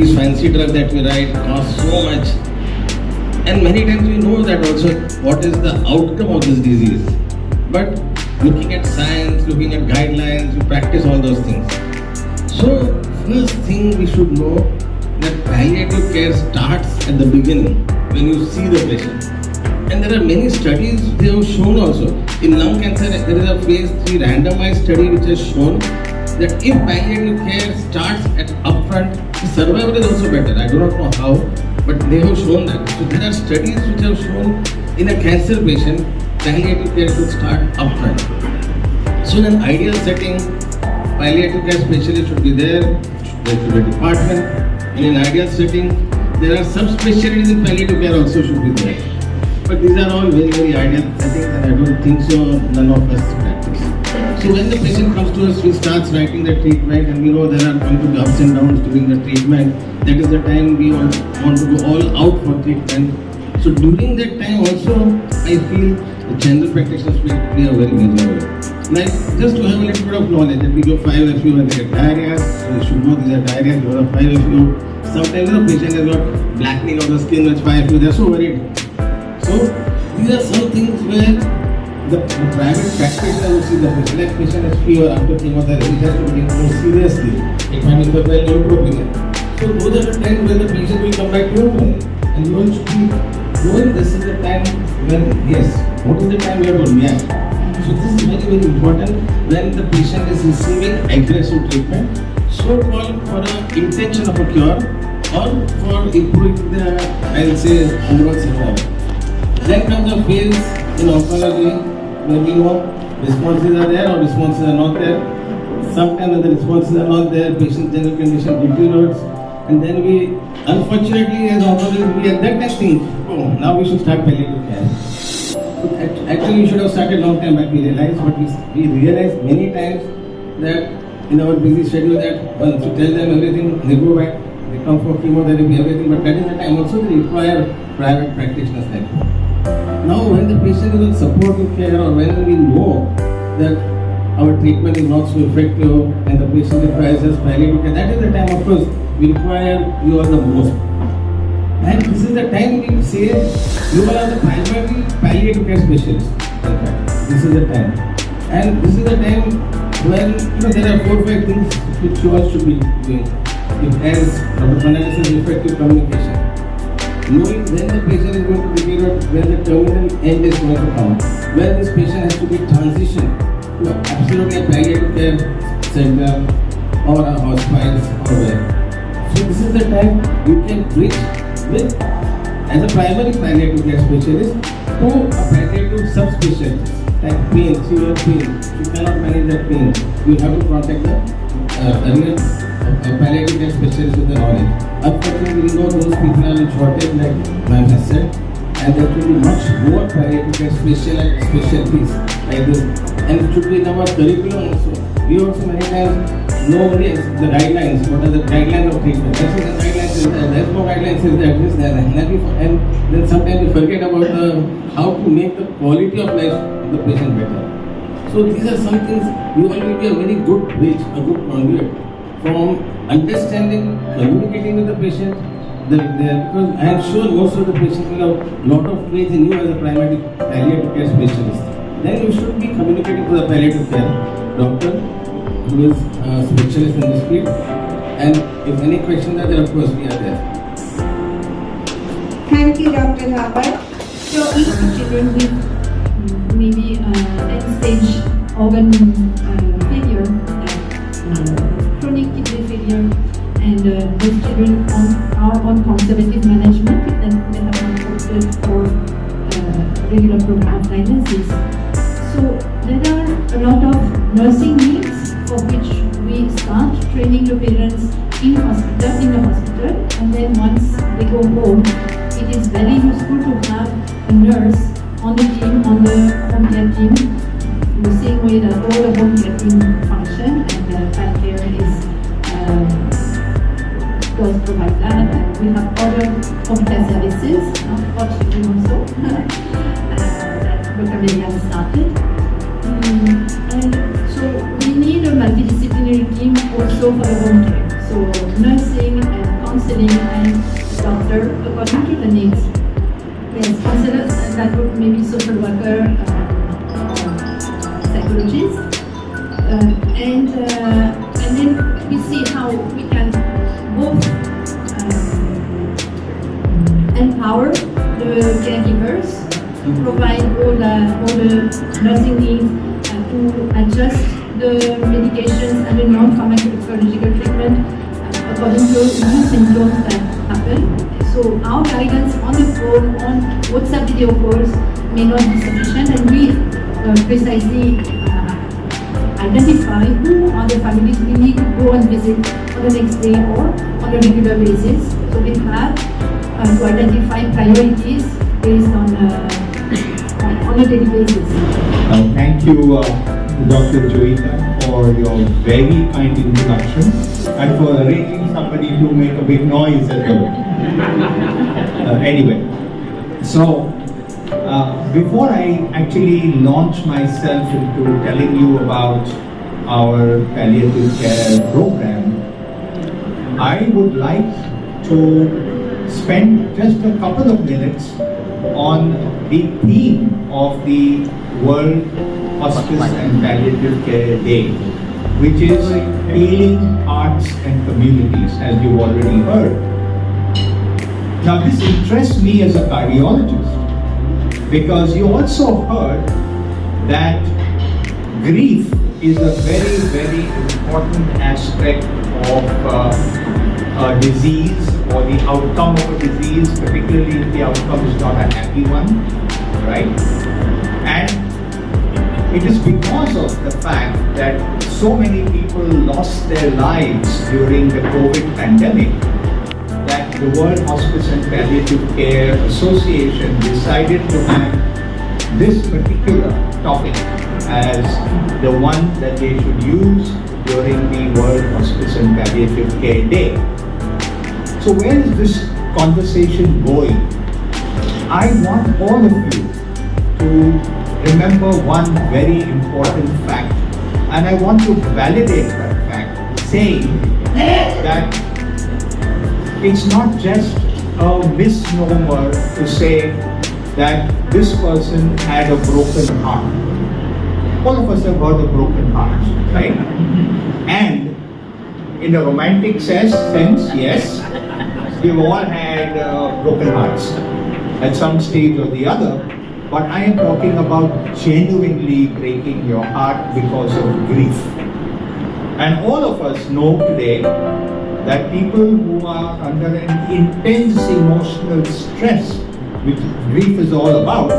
these fancy drugs that we write cost so much. And many times we know that also what is the outcome of this disease. But looking at science, looking at guidelines, we practice all those things. So first thing we should know that palliative care starts at the beginning when you see the patient. And there are many studies they have shown also. In lung cancer, there is a phase 3 randomized study which has shown that if palliative care starts at upfront, the survival is also better. I do not know how, but they have shown that. So there are studies which have shown in a cancer patient, palliative care should start upfront. So in an ideal setting, palliative care specialist should be there should be a department. In an ideal setting, there are subspecialties in palliative care also should be there. But these are all very, very ideal settings and I don't think so none of us practice. So when the patient comes to us, we start writing the treatment and we know there are going to be ups and downs during the treatment. That is the time we want to go all out for treatment. So during that time also, I feel the general practitioners will play a very major role. Like just to have a little bit of knowledge that we give 5 FU when they get diarrhea, so you should know these are diarrhea, you have 5 FU. Sometimes the patient has got blackening of the skin with 5 FU, they are so worried. So these are some things where the private practitioner will see the patient. Like patient has fever after chemotherapy, it has to be taken more seriously. It might be febrile neutropenia. So those are the times where the patient will come back to your home. And you want to be knowing this is the time when, yes, what is the time we have to react. So this is very, very important when the patient is receiving aggressive treatment, so called for an intention of a cure or for improving the, I will say, overall survival. Then comes a phase in oncology where we know responses are there or responses are not there. Sometimes when the responses are not there, patient's general condition deteriorates, and then we, unfortunately, as oncologists, we at that time think, oh, now we should start palliative care. So actually, we should have started long time back. We realized, but we realized many times that in our busy schedule that once you tell them everything, they go back, they come for chemotherapy, everything. But that is the time also they require private practitioners help. Now, when the patient is in supportive care or when we know that our treatment is not so effective and the patient requires us palliative care, that is the time, of course, we require you are the most. And this is the time we say you are the primary palliative care specialist. In fact, this is the time. And this is the time when there are 4 or 5 things which you all should be doing. As Dr. Fernandez says, effective communication. Knowing when the patient is going to deteriorate, when the terminal end is going to come, when this patient has to be transitioned to absolutely a palliative care center or a hospice or where. So this is the time you can bridge with, as a primary palliative care specialist, to a palliative subspecialist, like pain, severe pain. You cannot manage that pain. You have to contact the real palliative care specialist with the knowledge. Unfortunately, we know those people are in shortage, like ma'am has said, and there should be much more palliative care specialties like this, and it should be in our curriculum also. We also many times know only the guidelines. What are the guidelines of treatment? That's what the guidelines is there. There's no guidelines is there. This there, and then sometimes we forget about how to make the quality of life of the patient better. So these are some things. You all will be a very good bridge, a good conduit from understanding, communicating with the patient, because I am sure most of the patients will have a lot of faith in you as a primary palliative care specialist. Then you should be communicating to the palliative care doctor who is a specialist in this field. And if any questions are there, of course we are there. Thank you, Dr. Thakur. So each children with maybe end-stage organ failure, chronic kidney failure, and those children are on conservative management and they have not opted for regular program of dialysis. So there are a lot of nursing needs for which we start training the parents in the hospital, and then once they go home, it is very useful to have a nurse on the team, on the home care team, the same way that all the home care team function, and Palliative is does provide that, and we have other home care services, for children also, that Dr. Miriam started. And so we need a multidisciplinary team also for the home care. So nursing and counseling doctor according to the needs. Yes, counselors, and that would maybe social worker, psychologist, and then we see how we can both empower the caregivers to provide all the nursing needs to adjust the medications and the non-pharmacological treatment according to new symptoms that happen. So our guidance on the phone, on WhatsApp video calls may not be sufficient, and we precisely identify who are the families we need to go and visit on the next day or on a regular basis. So we have to identify priorities based on a daily basis. Thank you, Dr. Joita, for your very kind introduction and for arranging somebody to make a big noise at the anyway, so before I actually launch myself into telling you about our palliative care program, I would like to spend just a couple of minutes on the theme of the World Hospice and Palliative Care Day, which is healing hearts and communities, as you've already heard. Now, this interests me as a cardiologist because you also heard that grief is a very, very important aspect of a disease or the outcome of a disease, particularly if the outcome is not a happy one, right? And it is because of the fact that so many people lost their lives during the COVID pandemic that the World Hospice and Palliative Care Association decided to have this particular topic as the one that they should use during the World Hospice and Palliative Care Day. So where is this conversation going? I want all of you to remember one very important fact, and I want to validate that fact, saying that it's not just a misnomer to say that this person had a broken heart. All of us have heard of broken hearts, right? And in a romantic sense, yes, we've all had broken hearts at some stage or the other. But I am talking about genuinely breaking your heart because of grief. And all of us know today that people who are under an intense emotional stress, which grief is all about,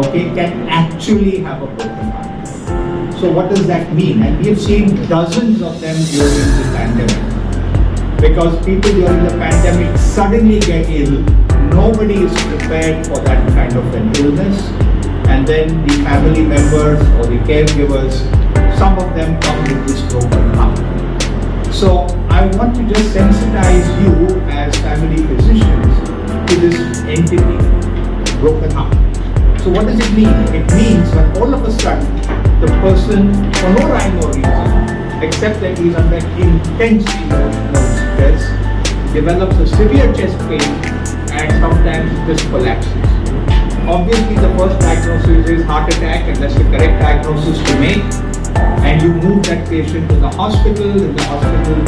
okay, can actually have a broken heart. So what does that mean? And we have seen dozens of them during the pandemic. Because people during the pandemic suddenly get ill, nobody is prepared for that kind of an illness, and then the family members or the caregivers, some of them come with this broken heart. So I want to just sensitize you as family physicians to this entity, broken heart. So what does it mean? It means that all of a sudden, the person, for no rhyme or reason, except that he is under intense emotional stress, develops a severe chest pain and sometimes just collapses. Obviously, the first diagnosis is heart attack, and that's the correct diagnosis to make. And you move that patient to the hospital. In the hospital,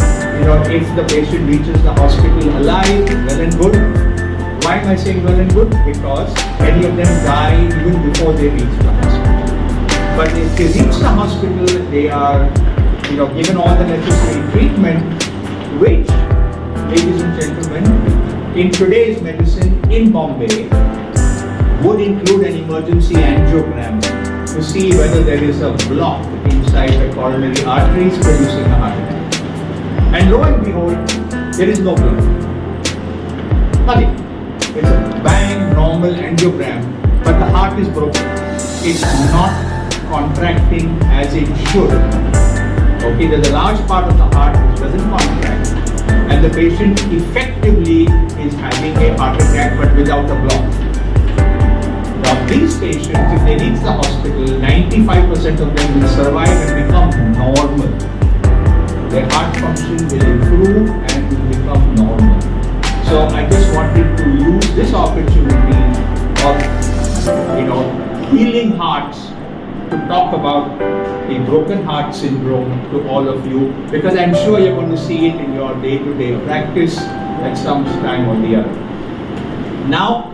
if the patient reaches the hospital alive, well and good. Why am I saying well and good? Because many of them die even before they reach the hospital. But if they reach the hospital, they are, given all the necessary treatment, which, ladies and gentlemen, in today's medicine in Bombay, would include an emergency angiogram to see whether there is a block inside the coronary arteries producing a heart attack. And lo and behold, there is no block. Nothing. It's a bang, normal angiogram, but the heart is broken. It's not contracting as it should. Okay, there's a large part of the heart which doesn't contract, and the patient effectively is having a heart attack but without a block. Now these patients, if they reach the hospital, 95% of them will survive and become normal. Their heart function will improve and will become normal. So I just want this opportunity of, healing hearts to talk about the broken heart syndrome to all of you, because I'm sure you're going to see it in your day-to-day practice at some time or the other. Now,